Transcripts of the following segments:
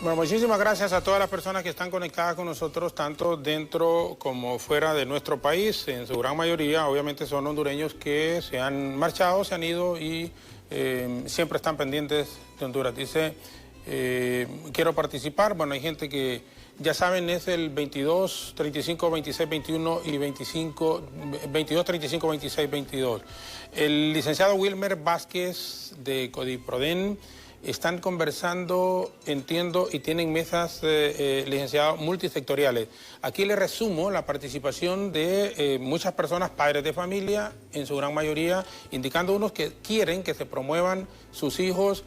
Bueno, muchísimas gracias a todas las personas que están conectadas con nosotros, tanto dentro como fuera de nuestro país. En su gran mayoría, obviamente, son hondureños que se han marchado, se han ido y siempre están pendientes de Honduras. Dice, quiero participar. Bueno, hay gente que, ya saben, es el 22, 35, 26, 21 y 25, 22, 35, 26, 22. El licenciado Wilmer Vázquez de Codiproden están conversando, entiendo, y tienen mesas, licenciados, multisectoriales. Aquí les resumo la participación de muchas personas, padres de familia, en su gran mayoría, indicando unos que quieren que se promuevan sus hijos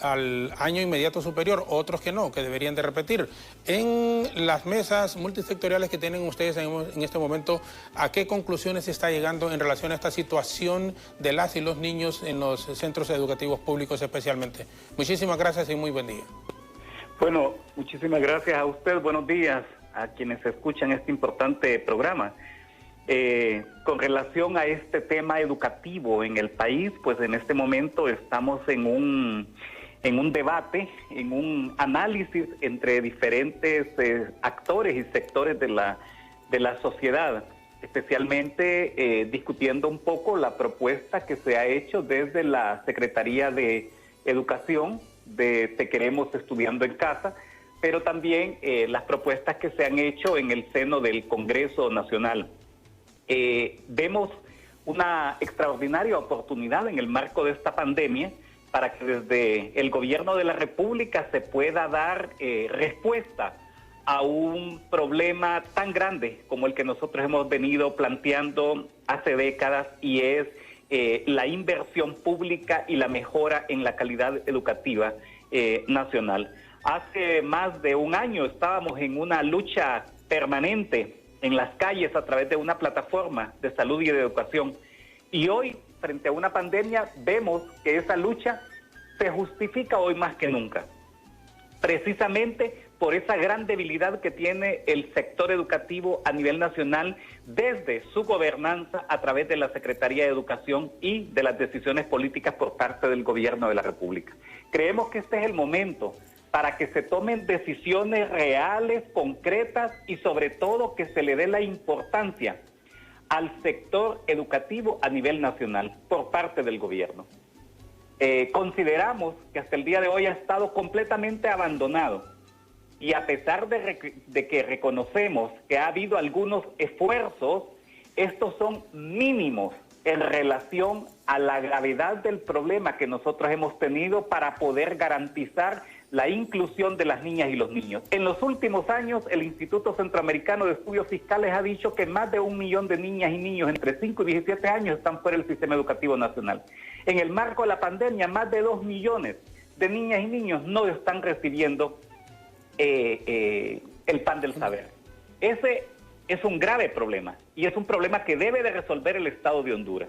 al año inmediato superior, otros que no, que deberían de repetir. En las mesas multisectoriales que tienen ustedes en este momento, ¿a qué conclusiones se está llegando en relación a esta situación de las y los niños en los centros educativos públicos especialmente? Muchísimas gracias y muy buen día. Bueno, muchísimas gracias a usted. Buenos días a quienes escuchan este importante programa. Con relación a este tema educativo en el país, pues en este momento estamos en un debate, en un análisis entre diferentes actores y sectores de la sociedad, especialmente discutiendo un poco la propuesta que se ha hecho desde la Secretaría de Educación de Te Queremos Estudiando en Casa, pero también las propuestas que se han hecho en el seno del Congreso Nacional. Vemos una extraordinaria oportunidad en el marco de esta pandemia para que desde el gobierno de la República se pueda dar respuesta a un problema tan grande como el que nosotros hemos venido planteando hace décadas, y es la inversión pública y la mejora en la calidad educativa nacional. Hace más de un año estábamos en una lucha permanente en las calles a través de una plataforma de salud y de educación. Y hoy, frente a una pandemia, vemos que esa lucha se justifica hoy más que nunca, precisamente por esa gran debilidad que tiene el sector educativo a nivel nacional desde su gobernanza a través de la Secretaría de Educación y de las decisiones políticas por parte del gobierno de la República. Creemos que este es el momento para que se tomen decisiones reales, concretas, y sobre todo que se le dé la importancia al sector educativo a nivel nacional por parte del gobierno. Consideramos que hasta el día de hoy ha estado completamente abandonado, y a pesar de que reconocemos que ha habido algunos esfuerzos, estos son mínimos en relación a la gravedad del problema que nosotros hemos tenido para poder garantizar la inclusión de las niñas y los niños. En los últimos años, el Instituto Centroamericano de Estudios Fiscales ha dicho que más de 1 millón de niñas y niños entre 5 y 17 años están fuera del sistema educativo nacional. En el marco de la pandemia, más de 2 millones de niñas y niños no están recibiendo el pan del saber. Ese es un grave problema, y es un problema que debe de resolver el Estado de Honduras.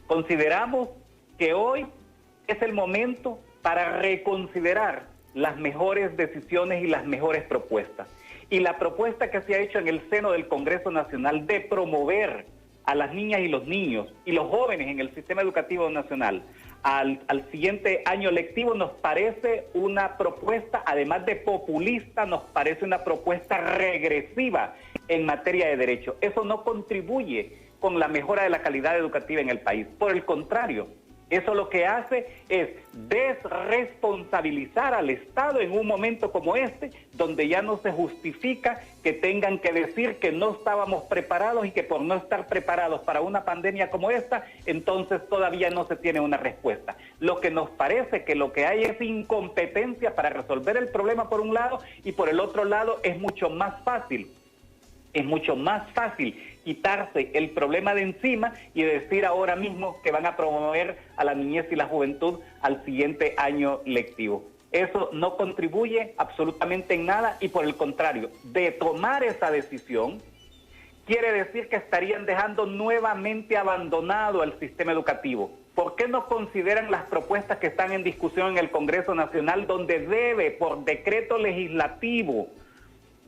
Consideramos que hoy es el momento para reconsiderar las mejores decisiones y las mejores propuestas. Y la propuesta que se ha hecho en el seno del Congreso Nacional de promover a las niñas y los niños y los jóvenes en el sistema educativo nacional al siguiente año lectivo nos parece una propuesta, además de populista, nos parece una propuesta regresiva en materia de derecho. Eso no contribuye con la mejora de la calidad educativa en el país. Por el contrario, eso lo que hace es desresponsabilizar al Estado en un momento como este, donde ya no se justifica que tengan que decir que no estábamos preparados y que por no estar preparados para una pandemia como esta, entonces todavía no se tiene una respuesta. Lo que nos parece que lo que hay es incompetencia para resolver el problema por un lado, y por el otro lado es mucho más fácil quitarse el problema de encima y decir ahora mismo que van a promover a la niñez y la juventud al siguiente año lectivo. Eso no contribuye absolutamente en nada, y por el contrario, de tomar esa decisión, quiere decir que estarían dejando nuevamente abandonado al sistema educativo. ¿Por qué no consideran las propuestas que están en discusión en el Congreso Nacional, donde debe, por decreto legislativo,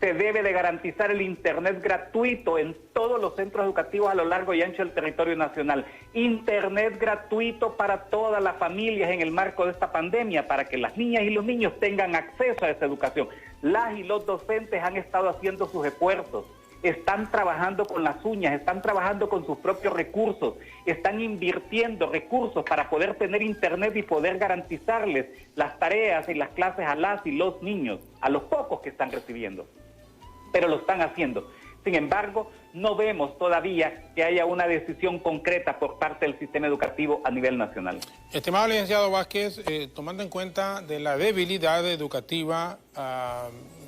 Se debe de garantizar el Internet gratuito en todos los centros educativos a lo largo y ancho del territorio nacional. Internet gratuito para todas las familias en el marco de esta pandemia, para que las niñas y los niños tengan acceso a esa educación. Las y los docentes han estado haciendo sus esfuerzos, están trabajando con las uñas, están trabajando con sus propios recursos, están invirtiendo recursos para poder tener internet y poder garantizarles las tareas y las clases a las y los niños, a los pocos que están recibiendo. Pero lo están haciendo. Sin embargo, no vemos todavía que haya una decisión concreta por parte del sistema educativo a nivel nacional. Estimado licenciado Vázquez, tomando en cuenta de la debilidad educativa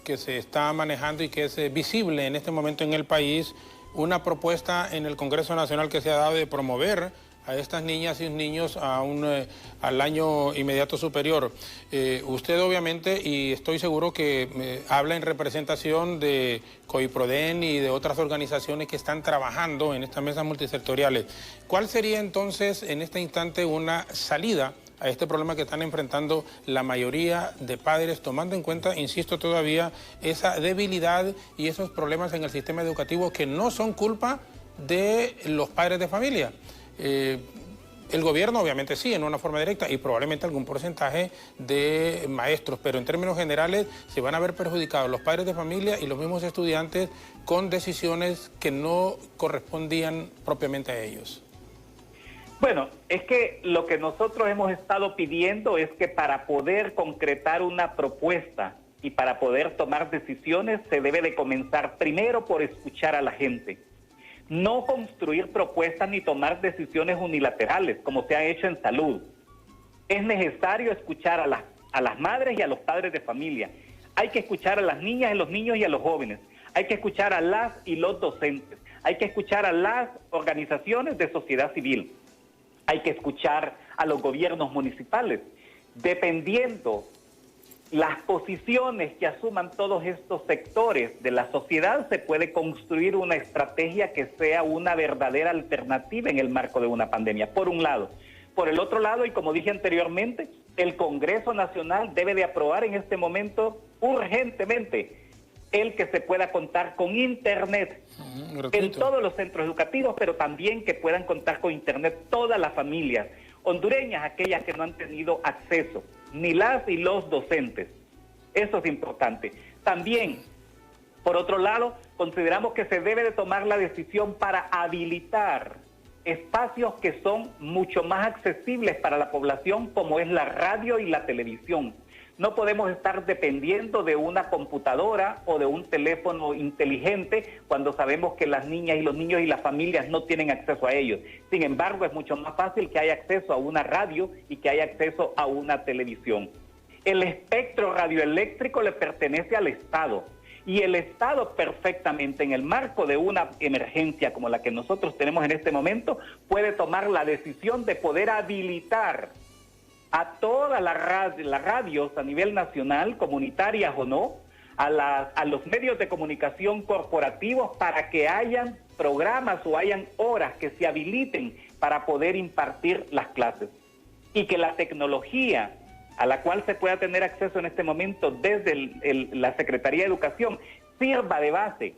que se está manejando y que es visible en este momento en el país, una propuesta en el Congreso Nacional que se ha dado de promover a estas niñas y niños al año inmediato superior. Usted obviamente, y estoy seguro que habla en representación de COIPRODEN y de otras organizaciones que están trabajando en estas mesas multisectoriales. ¿Cuál sería entonces en este instante una salida a este problema que están enfrentando la mayoría de padres, tomando en cuenta, insisto todavía, esa debilidad y esos problemas en el sistema educativo que no son culpa de los padres de familia? El gobierno obviamente sí, en una forma directa, y probablemente algún porcentaje de maestros, pero en términos generales se van a ver perjudicados los padres de familia y los mismos estudiantes con decisiones que no correspondían propiamente a ellos. Bueno, es que lo que nosotros hemos estado pidiendo es que para poder concretar una propuesta y para poder tomar decisiones se debe de comenzar primero por escuchar a la gente. No construir propuestas ni tomar decisiones unilaterales, como se ha hecho en salud. Es necesario escuchar a las madres y a los padres de familia. Hay que escuchar a las niñas, a los niños y a los jóvenes. Hay que escuchar a las y los docentes. Hay que escuchar a las organizaciones de sociedad civil. Hay que escuchar a los gobiernos municipales. Dependiendo las posiciones que asuman todos estos sectores de la sociedad, se puede construir una estrategia que sea una verdadera alternativa en el marco de una pandemia, por un lado. Por el otro lado, y como dije anteriormente, el Congreso Nacional debe de aprobar en este momento urgentemente el que se pueda contar con internet en todos los centros educativos, pero también que puedan contar con internet todas las familias hondureñas, aquellas que no han tenido acceso, ni las y los docentes. Eso es importante. También, por otro lado, consideramos que se debe de tomar la decisión para habilitar espacios que son mucho más accesibles para la población, como es la radio y la televisión. No podemos estar dependiendo de una computadora o de un teléfono inteligente cuando sabemos que las niñas y los niños y las familias no tienen acceso a ellos. Sin embargo, es mucho más fácil que haya acceso a una radio y que haya acceso a una televisión. El espectro radioeléctrico le pertenece al Estado y el Estado perfectamente, en el marco de una emergencia como la que nosotros tenemos en este momento, puede tomar la decisión de poder habilitar a todas las radios a nivel nacional, comunitarias o no, a los medios de comunicación corporativos para que hayan programas o hayan horas que se habiliten para poder impartir las clases. Y que la tecnología a la cual se pueda tener acceso en este momento desde la Secretaría de Educación sirva de base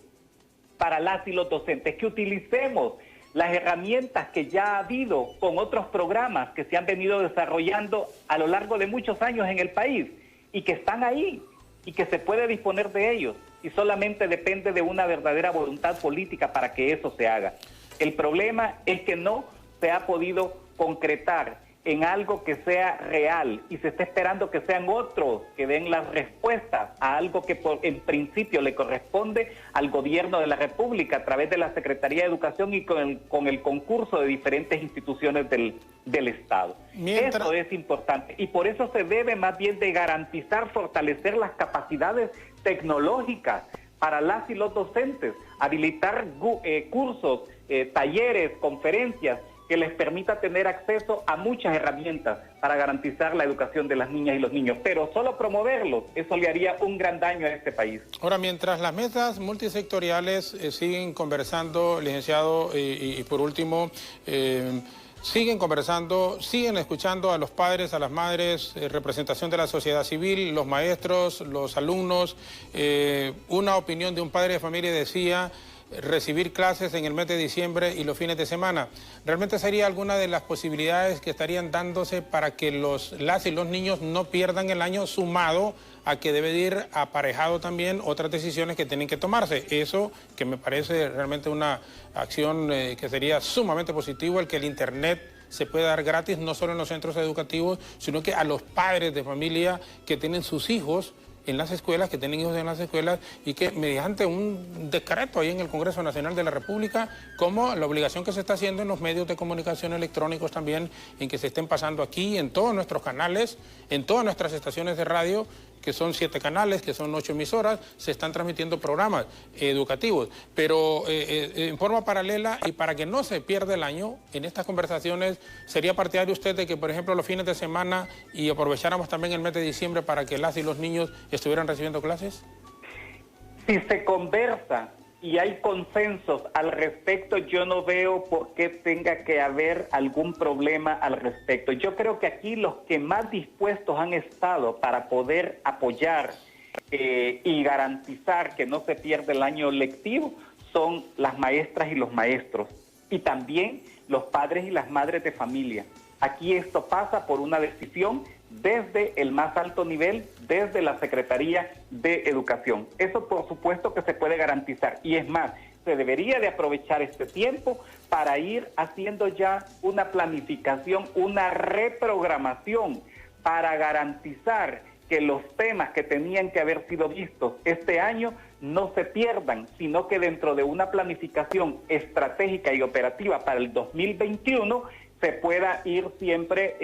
para las y los docentes, que utilicemos las herramientas que ya ha habido con otros programas que se han venido desarrollando a lo largo de muchos años en el país y que están ahí y que se puede disponer de ellos y solamente depende de una verdadera voluntad política para que eso se haga. El problema es que no se ha podido concretar en algo que sea real y se está esperando que sean otros que den las respuestas a algo que en principio le corresponde al gobierno de la República a través de la Secretaría de Educación y con el concurso de diferentes instituciones del Estado. Eso es importante y por eso se debe más bien de garantizar, fortalecer las capacidades tecnológicas para las y los docentes, habilitar cursos, talleres, conferencias, que les permita tener acceso a muchas herramientas para garantizar la educación de las niñas y los niños. Pero solo promoverlos, eso le haría un gran daño a este país. Ahora, mientras las mesas multisectoriales siguen conversando, licenciado, y por último, siguen conversando, siguen escuchando a los padres, a las madres, representación de la sociedad civil, los maestros, los alumnos. Una opinión de un padre de familia decía: recibir clases en el mes de diciembre y los fines de semana. ¿Realmente sería alguna de las posibilidades que estarían dándose para que las y los niños no pierdan el año, sumado a que debe de ir aparejado también otras decisiones que tienen que tomarse? Eso que me parece realmente una acción que sería sumamente positivo, el que el Internet se pueda dar gratis, no solo en los centros educativos, sino que a los padres de familia que tienen sus hijos en las escuelas, que tienen hijos en las escuelas, y que mediante un decreto ahí en el Congreso Nacional de la República, como la obligación que se está haciendo en los medios de comunicación electrónicos también, en que se estén pasando aquí en todos nuestros canales, en todas nuestras estaciones de radio, que son 7 canales, que son 8 emisoras, se están transmitiendo programas educativos. Pero en forma paralela, y para que no se pierda el año, en estas conversaciones, ¿sería partidario usted de que, por ejemplo, los fines de semana y aprovecháramos también el mes de diciembre para que las y los niños estuvieran recibiendo clases? Si se conversa y hay consensos al respecto, yo no veo por qué tenga que haber algún problema al respecto. Yo creo que aquí los que más dispuestos han estado para poder apoyar y garantizar que no se pierda el año lectivo son las maestras y los maestros, y también los padres y las madres de familia. Aquí esto pasa por una decisión desde el más alto nivel, desde la Secretaría de Educación. Eso por supuesto que se puede garantizar, y es más, se debería de aprovechar este tiempo para ir haciendo ya una planificación, una reprogramación para garantizar que los temas que tenían que haber sido vistos este año no se pierdan, sino que dentro de una planificación estratégica y operativa para el 2021 se pueda ir siempre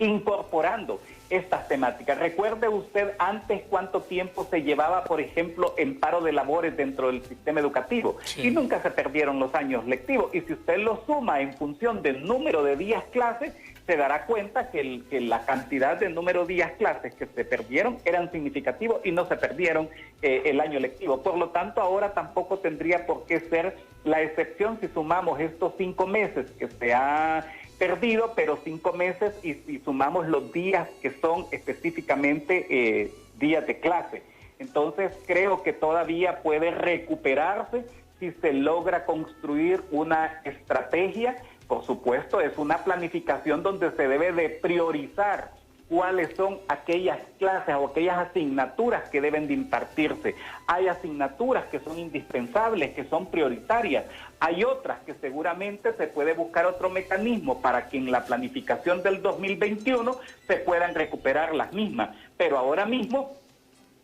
incorporando estas temáticas. Recuerde usted antes cuánto tiempo se llevaba, por ejemplo, en paro de labores dentro del sistema educativo, sí, y nunca se perdieron los años lectivos, y si usted lo suma en función del número de días clases, se dará cuenta que la cantidad de número de días clases que se perdieron eran significativos y no se perdieron el año lectivo. Por lo tanto, ahora tampoco tendría por qué ser la excepción si sumamos estos 5 meses que se ha perdido, pero 5 meses y sumamos los días que son específicamente días de clase. Entonces creo que todavía puede recuperarse si se logra construir una estrategia. Por supuesto, es una planificación donde se debe de priorizar cuáles son aquellas clases o aquellas asignaturas que deben de impartirse. Hay asignaturas que son indispensables, que son prioritarias. Hay otras que seguramente se puede buscar otro mecanismo para que en la planificación del 2021 se puedan recuperar las mismas. Pero ahora mismo,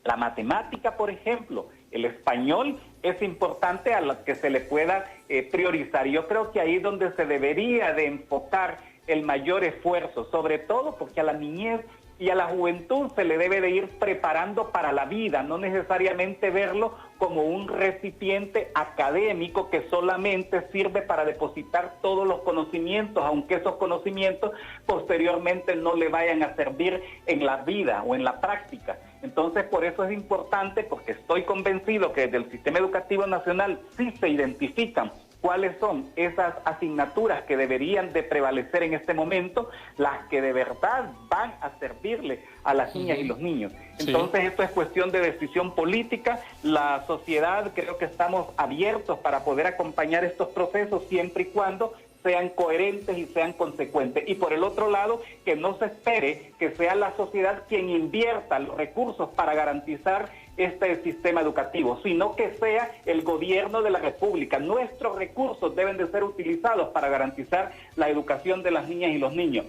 la matemática, por ejemplo, el español, es importante a la que se le pueda priorizar. Yo creo que ahí es donde se debería de enfocar el mayor esfuerzo, sobre todo porque a la niñez y a la juventud se le debe de ir preparando para la vida, no necesariamente verlo como un recipiente académico que solamente sirve para depositar todos los conocimientos, aunque esos conocimientos posteriormente no le vayan a servir en la vida o en la práctica. Entonces, por eso es importante, porque estoy convencido que desde el Sistema Educativo Nacional sí se identifican cuáles son esas asignaturas que deberían de prevalecer en este momento, las que de verdad van a servirle a las niñas y los niños. Entonces, esto es cuestión de decisión política. La sociedad, creo que estamos abiertos para poder acompañar estos procesos siempre y cuando sean coherentes y sean consecuentes. Y por el otro lado, que no se espere que sea la sociedad quien invierta los recursos para garantizar este sistema educativo, sino que sea el gobierno de la República. Nuestros recursos deben de ser utilizados para garantizar la educación de las niñas y los niños.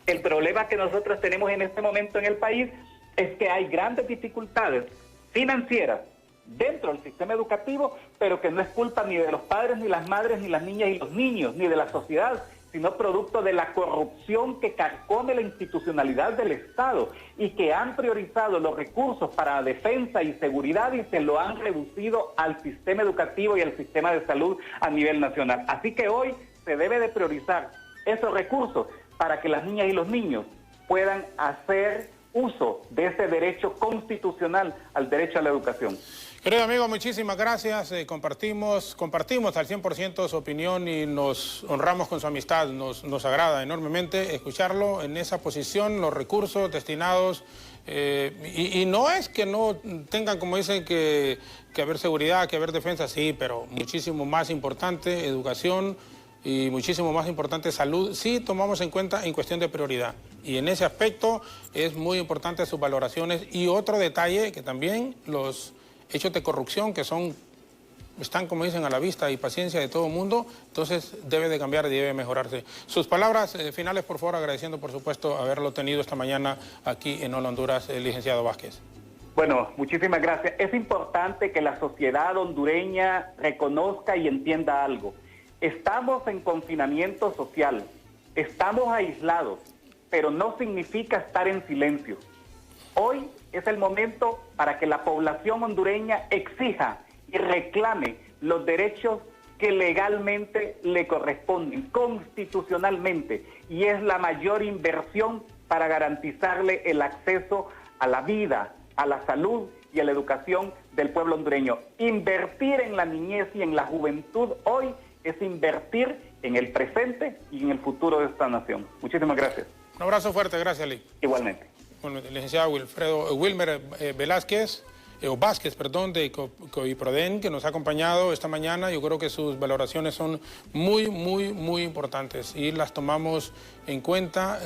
El problema que nosotros tenemos en este momento en el país es que hay grandes dificultades financieras dentro del sistema educativo, pero que no es culpa ni de los padres, ni las madres, ni las niñas y los niños, ni de la sociedad, sino producto de la corrupción que carcome la institucionalidad del Estado y que han priorizado los recursos para defensa y seguridad y se lo han reducido al sistema educativo y al sistema de salud a nivel nacional. Así que hoy se debe de priorizar esos recursos para que las niñas y los niños puedan hacer uso de ese derecho constitucional al derecho a la educación. Querido amigo, muchísimas gracias. Compartimos al 100% su opinión y nos honramos con su amistad. Nos agrada enormemente escucharlo en esa posición, los recursos destinados. Y no es que no tengan, como dicen, que haber seguridad, que haber defensa, sí, pero muchísimo más importante educación y muchísimo más importante salud, sí tomamos en cuenta en cuestión de prioridad. Y en ese aspecto es muy importante sus valoraciones. Y otro detalle, que también los hechos de corrupción que están, como dicen, a la vista y paciencia de todo el mundo, entonces debe de cambiar y debe mejorarse. Sus palabras finales, por favor, agradeciendo, por supuesto, haberlo tenido esta mañana aquí en Hola Honduras, el licenciado Vázquez. Bueno, muchísimas gracias. Es importante que la sociedad hondureña reconozca y entienda algo. Estamos en confinamiento social, estamos aislados, pero no significa estar en silencio. Hoy es el momento para que la población hondureña exija y reclame los derechos que legalmente le corresponden, constitucionalmente, y es la mayor inversión para garantizarle el acceso a la vida, a la salud y a la educación del pueblo hondureño. Invertir en la niñez y en la juventud hoy es invertir en el presente y en el futuro de esta nación. Muchísimas gracias. Un abrazo fuerte, gracias, Lee. Igualmente. Bueno, el licenciado Wilmer Vázquez, de COIPRODEN, que nos ha acompañado esta mañana. Yo creo que sus valoraciones son muy importantes y las tomamos en cuenta.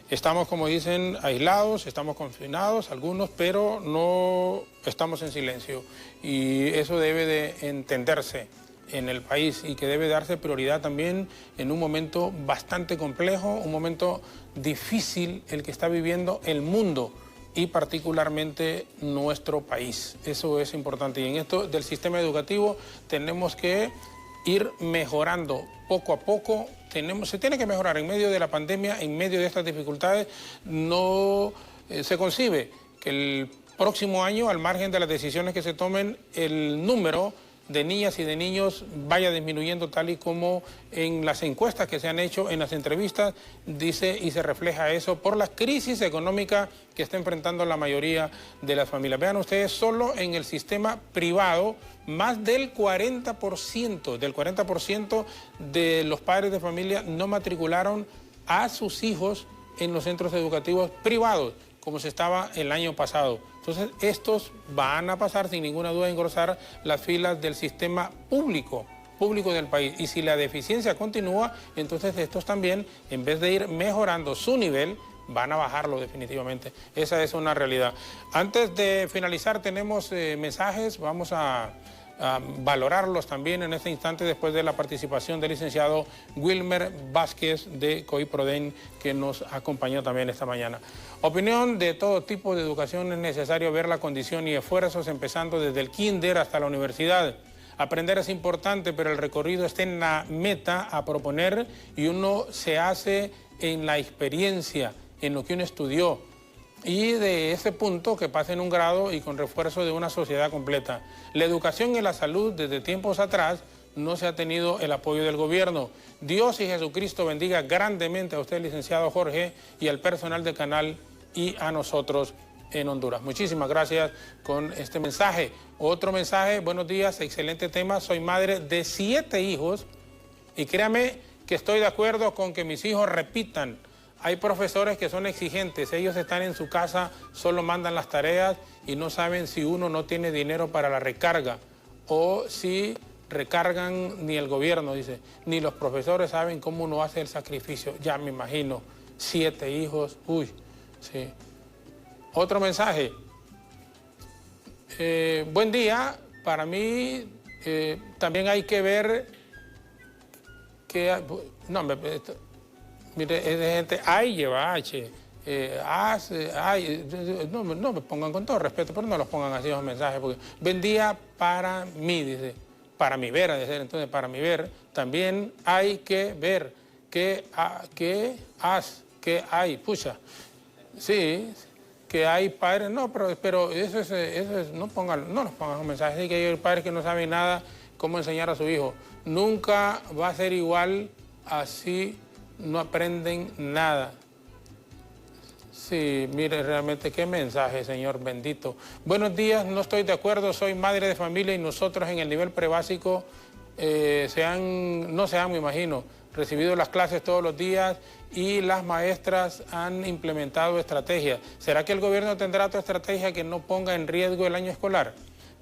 Estamos, como dicen, aislados, estamos confinados, algunos, pero no estamos en silencio. Y eso debe de entenderse en el país y que debe darse prioridad también en un momento bastante complejo, un momento difícil el que está viviendo el mundo y particularmente nuestro país. Eso es importante. Y en esto del sistema educativo tenemos que ir mejorando poco a poco. Se tiene que mejorar en medio de la pandemia, en medio de estas dificultades. No se concibe que el próximo año, al margen de las decisiones que se tomen, el número de niñas y de niños vaya disminuyendo, tal y como en las encuestas que se han hecho, en las entrevistas, dice y se refleja eso por la crisis económica que está enfrentando la mayoría de las familias. Vean ustedes, solo en el sistema privado, más del 40% de los padres de familia no matricularon a sus hijos en los centros educativos privados, como se estaba el año pasado. Entonces, estos van a pasar sin ninguna duda a engrosar las filas del sistema público del país. Y si la deficiencia continúa, entonces estos también, en vez de ir mejorando su nivel, van a bajarlo definitivamente. Esa es una realidad. Antes de finalizar, tenemos mensajes. Vamos a valorarlos también en este instante después de la participación del licenciado Wilmer Vázquez de COIPRODEN, que nos acompañó también esta mañana. Opinión: de todo tipo de educación es necesario ver la condición y esfuerzos empezando desde el kinder hasta la universidad. Aprender es importante, pero el recorrido está en la meta a proponer y uno se hace en la experiencia, en lo que uno estudió. Y de ese punto que pasa en un grado y con refuerzo de una sociedad completa. La educación y la salud desde tiempos atrás no se ha tenido el apoyo del gobierno. Dios y Jesucristo bendiga grandemente a usted, licenciado Jorge, y al personal del canal y a nosotros en Honduras. Muchísimas gracias con este mensaje. Otro mensaje: buenos días, excelente tema. Soy madre de 7 hijos y créame que estoy de acuerdo con que mis hijos repitan. Hay profesores que son exigentes, ellos están en su casa, solo mandan las tareas y no saben si uno no tiene dinero para la recarga o si recargan ni el gobierno, dice, ni los profesores saben cómo uno hace el sacrificio. Ya me imagino, 7 hijos, uy, sí. Otro mensaje: buen día, para mí también hay que ver que... No, mire, es de gente, ay, lleva H, no me pongan, con todo respeto, pero no los pongan así los mensajes, porque buen día para mí, dice, para mi ver, entonces para mi ver, también hay que ver qué hay, pucha, sí, que hay padres, no, pero eso es no los pongan los mensajes, sí, que hay padres que no saben nada cómo enseñar a su hijo, nunca va a ser igual, así no aprenden nada. Sí, mire, realmente qué mensaje, Señor bendito. Buenos días, no estoy de acuerdo, soy madre de familia y nosotros en el nivel prebásico no se han, me imagino, recibido las clases todos los días y las maestras han implementado estrategias. ¿Será que el gobierno tendrá otra estrategia que no ponga en riesgo el año escolar?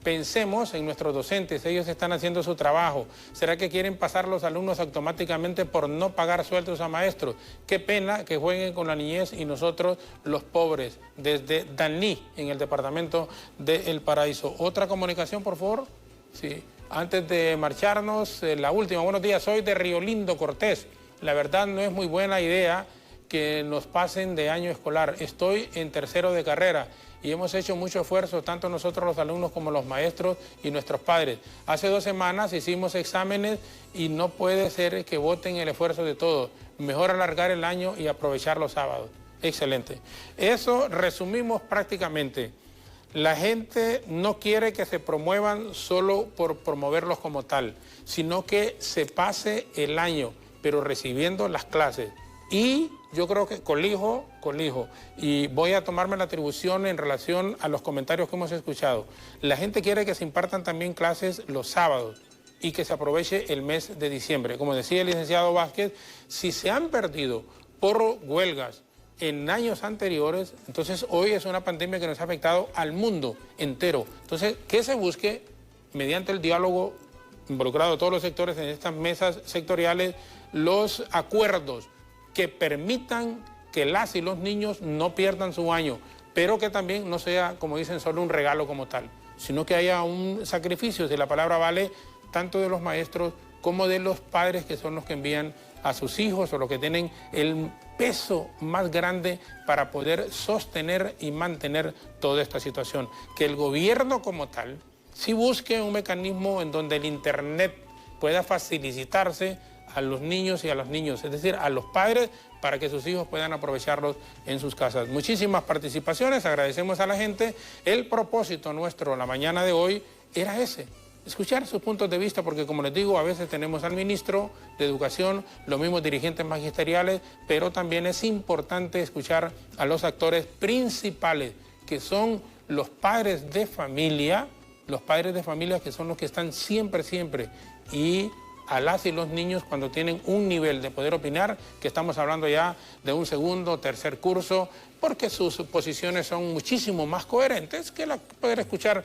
Pensemos en nuestros docentes, ellos están haciendo su trabajo. ¿Será que quieren pasar los alumnos automáticamente por no pagar sueldos a maestros? Qué pena que jueguen con la niñez y nosotros los pobres. Desde Danlí, en el departamento de El Paraíso. Otra comunicación, por favor. Sí. Antes de marcharnos, la última. Buenos días, soy de Río Lindo, Cortés. La verdad no es muy buena idea que nos pasen de año escolar. Estoy en tercero de carrera y hemos hecho mucho esfuerzo, tanto nosotros los alumnos como los maestros y nuestros padres. Hace 2 semanas hicimos exámenes y no puede ser que voten el esfuerzo de todos. Mejor alargar el año y aprovechar los sábados. Excelente. Eso resumimos prácticamente. La gente no quiere que se promuevan solo por promoverlos como tal, sino que se pase el año, pero recibiendo las clases. Y yo creo que colijo, y voy a tomarme la atribución en relación a los comentarios que hemos escuchado. La gente quiere que se impartan también clases los sábados y que se aproveche el mes de diciembre. Como decía el licenciado Vázquez, si se han perdido por huelgas en años anteriores, entonces hoy es una pandemia que nos ha afectado al mundo entero. Entonces, que se busque mediante el diálogo involucrado a todos los sectores en estas mesas sectoriales, los acuerdos que permitan que las y los niños no pierdan su año, pero que también no sea, como dicen, solo un regalo como tal, sino que haya un sacrificio, si la palabra vale, tanto de los maestros como de los padres, que son los que envían a sus hijos o los que tienen el peso más grande para poder sostener y mantener toda esta situación. Que el gobierno como tal sí busque un mecanismo en donde el Internet pueda facilitarse a los niños y a los niños, es decir, a los padres, para que sus hijos puedan aprovecharlos en sus casas. Muchísimas participaciones, agradecemos a la gente. El propósito nuestro la mañana de hoy era ese, escuchar sus puntos de vista, porque como les digo, a veces tenemos al ministro de Educación, los mismos dirigentes magisteriales, pero también es importante escuchar a los actores principales, que son los padres de familia que son los que están siempre, y a las y los niños cuando tienen un nivel de poder opinar, que estamos hablando ya de un segundo, tercer curso, porque sus posiciones son muchísimo más coherentes que poder escuchar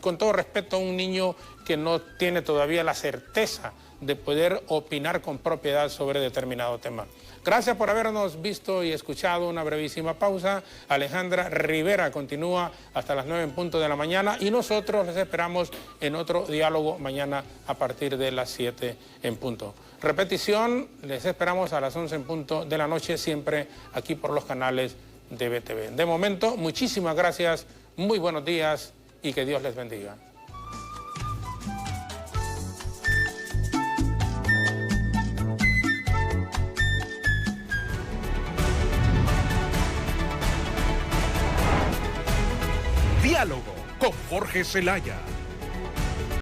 con todo respeto a un niño que no tiene todavía la certeza de poder opinar con propiedad sobre determinado tema. Gracias por habernos visto y escuchado. Una brevísima pausa. Alejandra Rivera continúa hasta las 9 en punto de la mañana y nosotros les esperamos en otro diálogo mañana a partir de las 7 en punto. Repetición, les esperamos a las 11 en punto de la noche, siempre aquí por los canales de BTV. De momento, muchísimas gracias, muy buenos días y que Dios les bendiga. Diálogo con Jorge Zelaya.